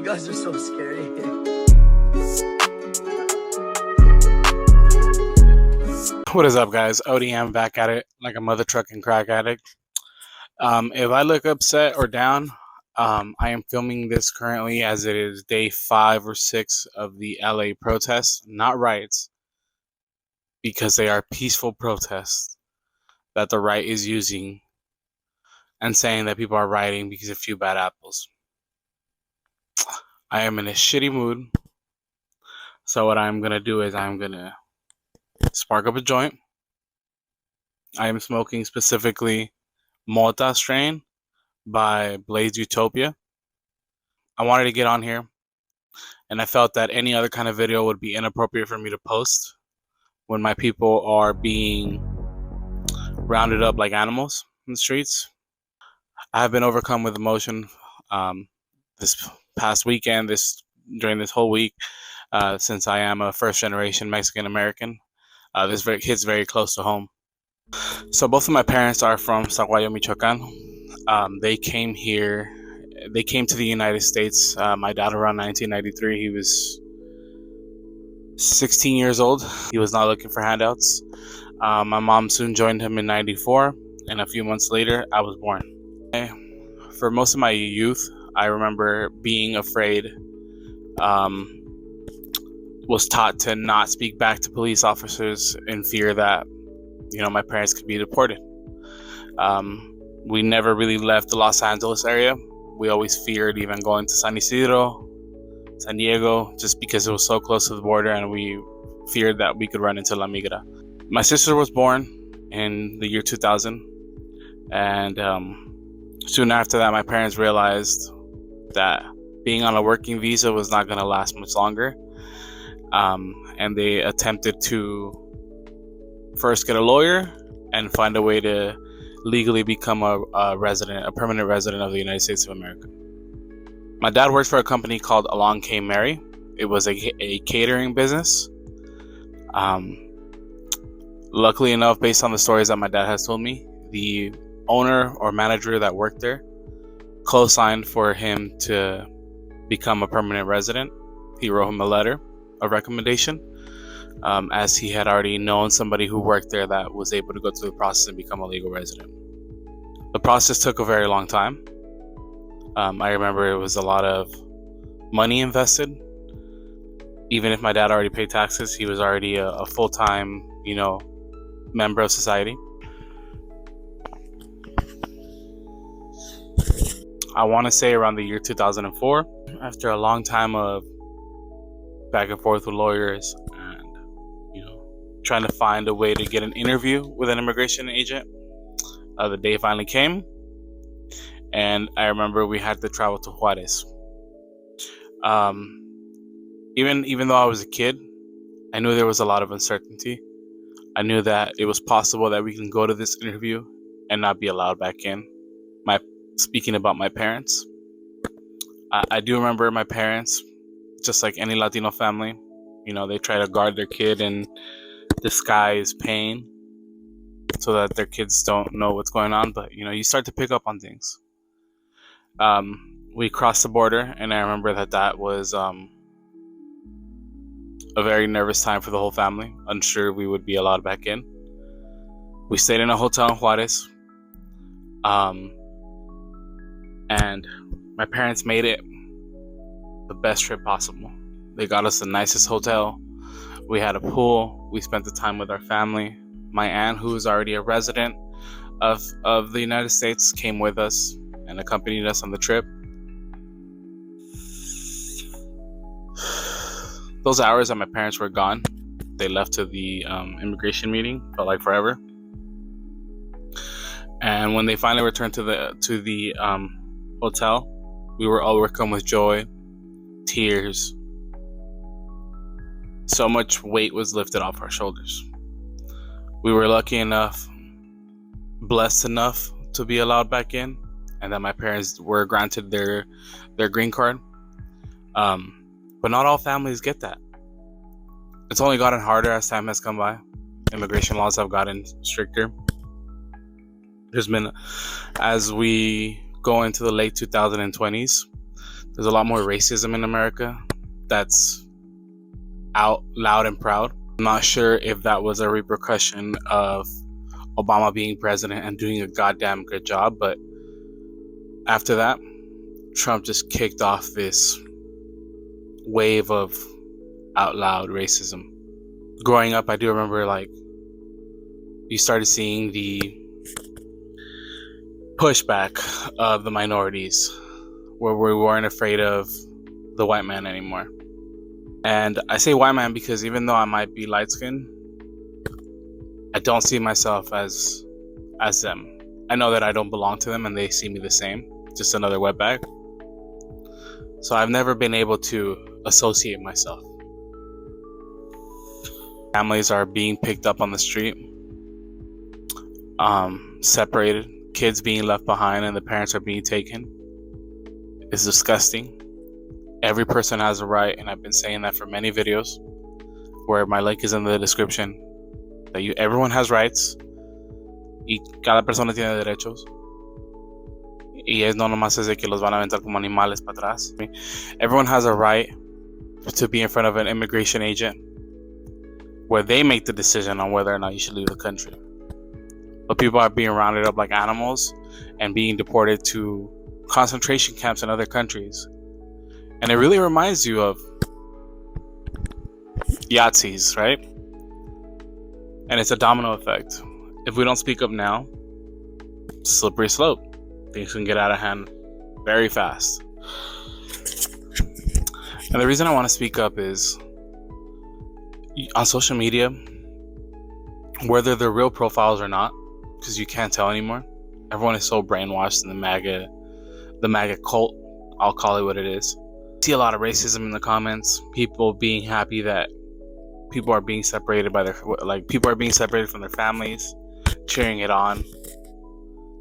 You guys are so scary. What is up, guys? ODM back at it like a mother trucking crack addict. If I look upset or down, I am filming this currently as it is day 5 or 6 of the LA protests, not riots, because they are peaceful protests that the right is using and saying that people are rioting because of a few bad apples. I am in a shitty mood, so what I'm going to do is I'm going to spark up a joint. I am smoking specifically Malta strain by Blaze Utopia. I wanted to get on here, and I felt that any other kind of video would be inappropriate for me to post when my people are being rounded up like animals in the streets. I have been overcome with emotion this past weekend, during this whole week, since I am a first-generation Mexican American. This hits very close to home. So both of my parents are from Zaguayo, Michoacan. They came to the United States. My dad around 1993. He was 16 years old. He was not looking for handouts. My mom soon joined him in 94, and a few months later, I was born. For most of my youth, I remember being afraid, was taught to not speak back to police officers in fear that, my parents could be deported. We never really left the Los Angeles area. We always feared even going to San Isidro, San Diego, just because it was so close to the border, and we feared that we could run into La Migra. My sister was born in the year 2000, and soon after that, my parents realized that being on a working visa was not going to last much longer, and they attempted to first get a lawyer and find a way to legally become a permanent resident of the United States of America. My dad worked for a company called Along Came Mary. It was a catering business. Luckily enough, based on the stories that my dad has told me, the owner or manager that worked there co-signed for him to become a permanent resident. He wrote him a letter of recommendation, as he had already known somebody who worked there that was able to go through the process and become a legal resident. The process took a very long time. I remember it was a lot of money invested. Even if my dad already paid taxes, he was already a full-time, member of society. I want to say around the year 2004, after a long time of back and forth with lawyers and, trying to find a way to get an interview with an immigration agent, the day finally came, and I remember we had to travel to Juarez. Even though I was a kid, I knew there was a lot of uncertainty. I knew that it was possible that we can go to this interview and not be allowed back in. Speaking about my parents, I do remember my parents, just like any Latino family, they try to guard their kid and disguise pain so that their kids don't know what's going on. But, you start to pick up on things. We crossed the border, and I remember that was a very nervous time for the whole family, unsure we would be allowed back in. We stayed in a hotel in Juarez. And my parents made it the best trip possible. They got us the nicest hotel. We had a pool. We spent the time with our family. My aunt, who was already a resident of the United States, came with us and accompanied us on the trip. Those hours that my parents were gone, they left to the immigration meeting, felt like forever. And when they finally returned to the hotel, we were all overcome with joy, tears. So much weight was lifted off our shoulders. We were lucky enough, blessed enough to be allowed back in, and that my parents were granted their green card. But not all families get that. It's only gotten harder as time has come by. Immigration laws have gotten stricter. There's been, as we go into the late 2020s, There's a lot more racism in America that's out loud and proud. I'm not sure if that was a repercussion of Obama being president and doing a goddamn good job, but after that, Trump just kicked off this wave of out loud racism. Growing up, I do remember, like, you started seeing the pushback of the minorities, where we weren't afraid of the white man anymore. And I say white man because even though I might be light skinned, I don't see myself as them. I know that I don't belong to them and they see me the same, just another wetbag. So I've never been able to associate myself. Families are being picked up on the street, separated, kids being left behind and the parents are being taken. It's disgusting. Every person has a right, and I've been saying that for many videos, where my link is in the description, that everyone has rights y cada persona tiene derechos, y es no nomás es de que los van a aventar como animales para atrás. Everyone has a right to be in front of an immigration agent where they make the decision on whether or not you should leave the country. But people are being rounded up like animals and being deported to concentration camps in other countries. And it really reminds you of Yahtzees, right? And it's a domino effect. If we don't speak up now, slippery slope. Things can get out of hand very fast. And the reason I want to speak up is on social media, whether they're real profiles or not, because you can't tell anymore. Everyone is so brainwashed in the MAGA cult. I'll call it what it is. I see a lot of racism in the comments. People being happy that people are being separated from their families, cheering it on,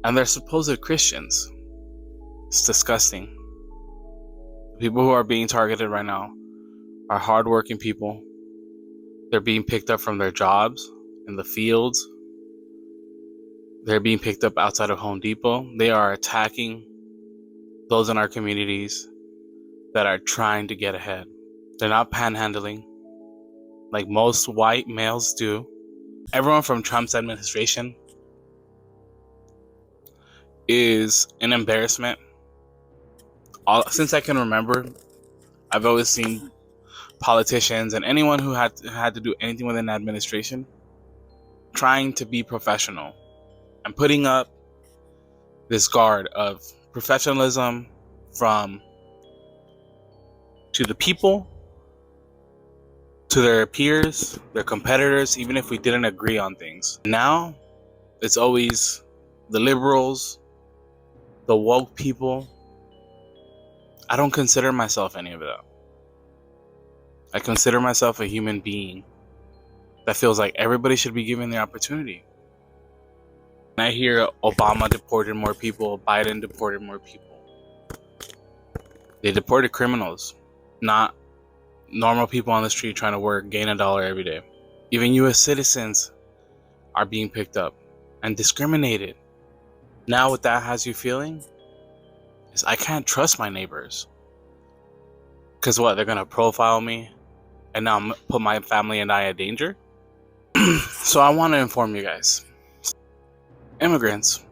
and they're supposed Christians. It's disgusting. People who are being targeted right now are hardworking people. They're being picked up from their jobs in the fields. They're being picked up outside of Home Depot. They are attacking those in our communities that are trying to get ahead. They're not panhandling like most white males do. Everyone from Trump's administration is an embarrassment. Since I can remember, I've always seen politicians and anyone who had to do anything with an administration trying to be professional and putting up this guard of professionalism to the people, to their peers, their competitors, even if we didn't agree on things. Now, it's always the liberals, the woke people. I don't consider myself any of that. I consider myself a human being that feels like everybody should be given the opportunity. And I hear Obama deported more people, Biden deported more people. They deported criminals, not normal people on the street trying to work, gain $1 every day. Even U.S. citizens are being picked up and discriminated. Now what that has you feeling is I can't trust my neighbors. Because what, they're going to profile me and now put my family and I at danger? So I want to inform you guys. Immigrants,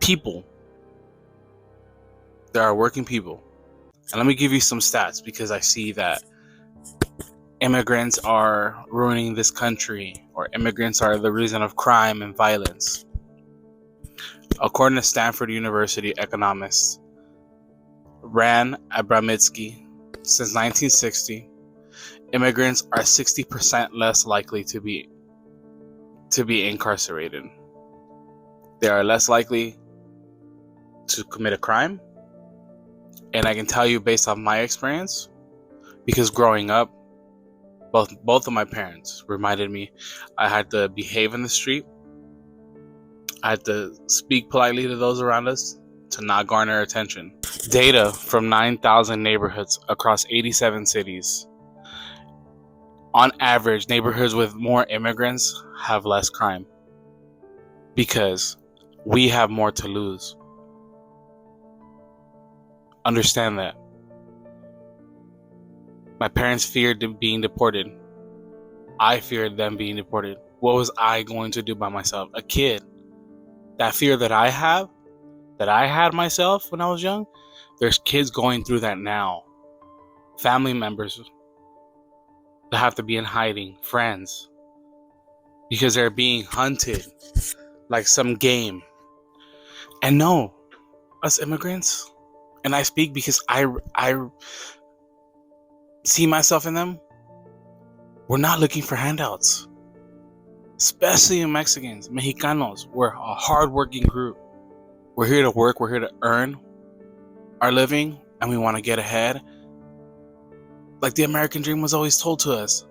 people, there are working people. And let me give you some stats because I see that immigrants are ruining this country, or immigrants are the reason of crime and violence. According to Stanford University economist Ran Abramitsky, since 1960, immigrants are 60% less likely to be incarcerated. They are less likely to commit a crime. And I can tell you based off my experience, because growing up, both of my parents reminded me I had to behave in the street. I had to speak politely to those around us to not garner attention. Data from 9,000 neighborhoods across 87 cities. On average, neighborhoods with more immigrants have less crime because we have more to lose. Understand that. My parents feared being deported. I feared them being deported. What was I going to do by myself? A kid. That fear that I have, that I had myself when I was young, there's kids going through that now. Family members that have to be in hiding, friends, because they're being hunted like some game. And no, us immigrants, and I speak because I see myself in them, we're not looking for handouts. Especially in Mexicans, Mexicanos, we're a hardworking group. We're here to work, we're here to earn our living, and we want to get ahead. Like the American dream was always told to us.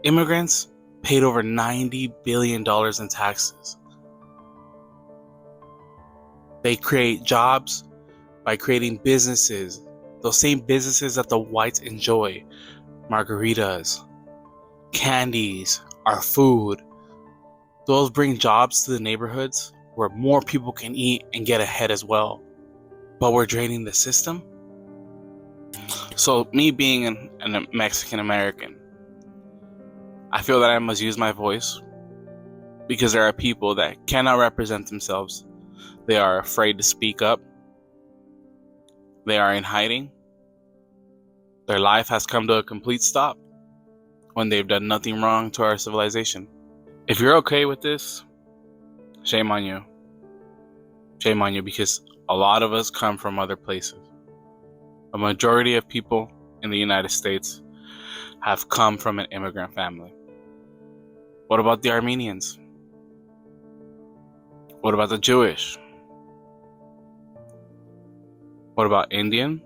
Immigrants paid over $90 billion in taxes. They create jobs by creating businesses, those same businesses that the whites enjoy. Margaritas, candies, our food. Those bring jobs to the neighborhoods where more people can eat and get ahead as well. But we're draining the system. So me being a Mexican American, I feel that I must use my voice because there are people that cannot represent themselves. They are afraid to speak up. They are in hiding. Their life has come to a complete stop when they've done nothing wrong to our civilization. If you're okay with this, shame on you. Shame on you, because a lot of us come from other places. A majority of people in the United States have come from an immigrant family. What about the Armenians? What about the Jewish? What about Indian,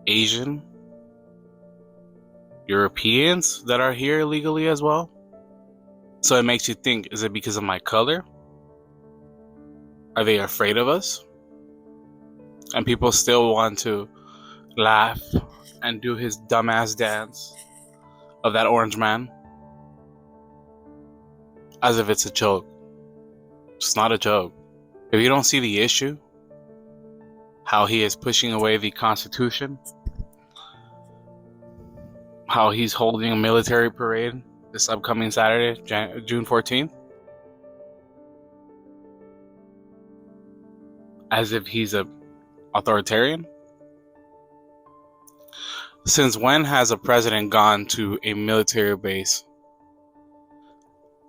Asian, Europeans that are here illegally as well? So it makes you think, is it because of my color? Are they afraid of us? And people still want to laugh and do his dumbass dance of that orange man as if it's a joke. It's not a joke. If you don't see the issue, how he is pushing away the Constitution, how he's holding a military parade this upcoming Saturday, June 14th, as if he's a authoritarian. Since when has a president gone to a military base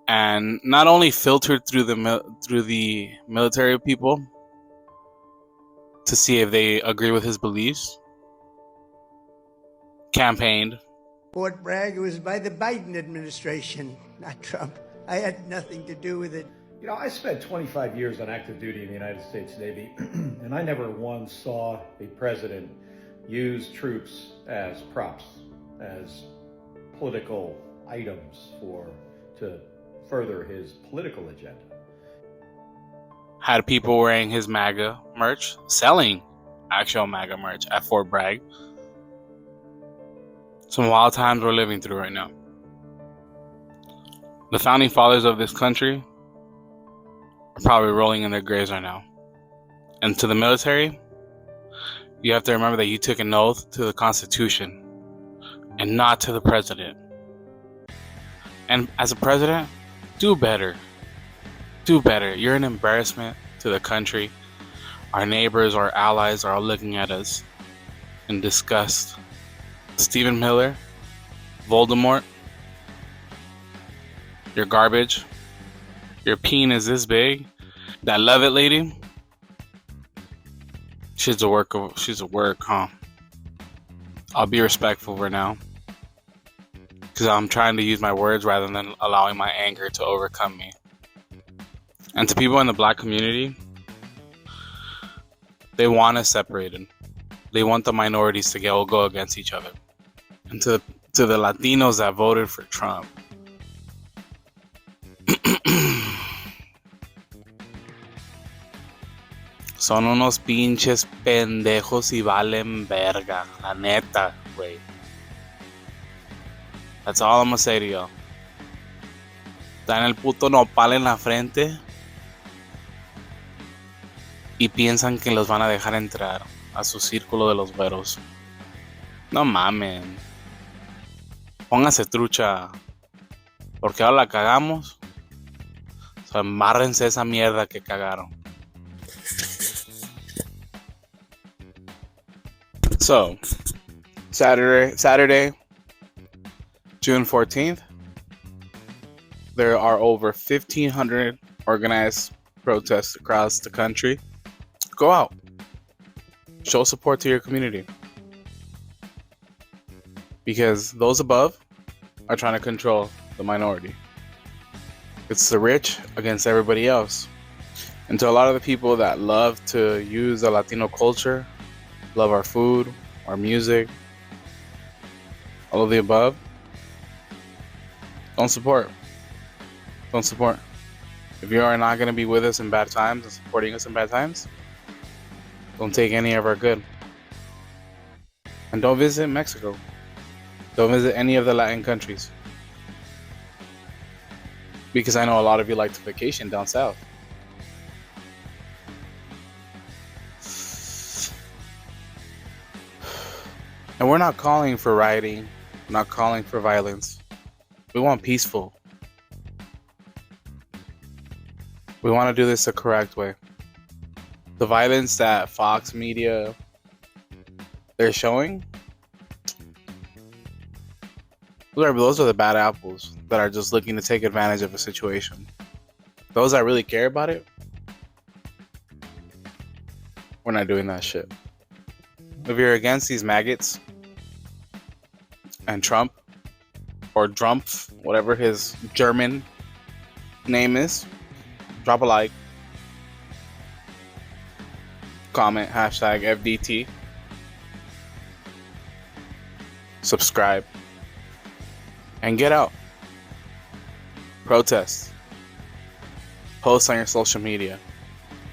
and not only filtered through the military people to see if they agree with his beliefs, campaigned? Fort Bragg, it was by the Biden administration, not Trump. I had nothing to do with it. You know, I spent 25 years on active duty in the United States Navy, and I never once saw a president use troops as props, as political items to further his political agenda. Had people wearing his MAGA merch, selling actual MAGA merch at Fort Bragg. Some wild times we're living through right now. The founding fathers of this country are probably rolling in their graves right now. And to the military, you have to remember that you took an oath to the Constitution and not to the president. And as a president, do better. Do better. You're an embarrassment to the country. Our neighbors, our allies are all looking at us in disgust. Stephen Miller, Voldemort, you're garbage. Your peen is this big. That love it lady, she's a work, huh? I'll be respectful right now, because I'm trying to use my words rather than allowing my anger to overcome me. And to people in the black community, they want us separated. They want the minorities to go against each other. And to the Latinos that voted for Trump, son unos pinches pendejos y valen verga. La neta, güey. That's all I'm gonna say to y'all. Están el puto Nopal en la frente y piensan que los van a dejar entrar a su círculo de los güeros. No mamen. Pónganse trucha. Porque ahora la cagamos. O sea, embárrense esa mierda que cagaron. So, Saturday, June 14th, there are over 1,500 organized protests across the country. Go out. Show support to your community. Because those above are trying to control the minority. It's the rich against everybody else. And to a lot of the people that love to use the Latino culture, love our food, our music, all of the above, don't support. Don't support. If you are not going to be with us in bad times and supporting us in bad times, don't take any of our good. And don't visit Mexico. Don't visit any of the Latin countries. Because I know a lot of you like to vacation down south. And we're not calling for rioting. We're not calling for violence. We want peaceful. We want to do this the correct way. The violence that Fox Media, they're showing, those are the bad apples that are just looking to take advantage of a situation. Those that really care about it, we're not doing that shit. If you're against these maggots and Trump, or Drumpf, whatever his German name is, drop a like, comment, hashtag FDT, subscribe, and get out. Protest. Post on your social media.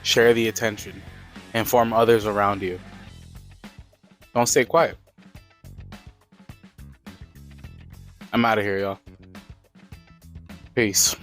Share the attention. Inform others around you. Don't stay quiet. I'm out of here, y'all. Peace.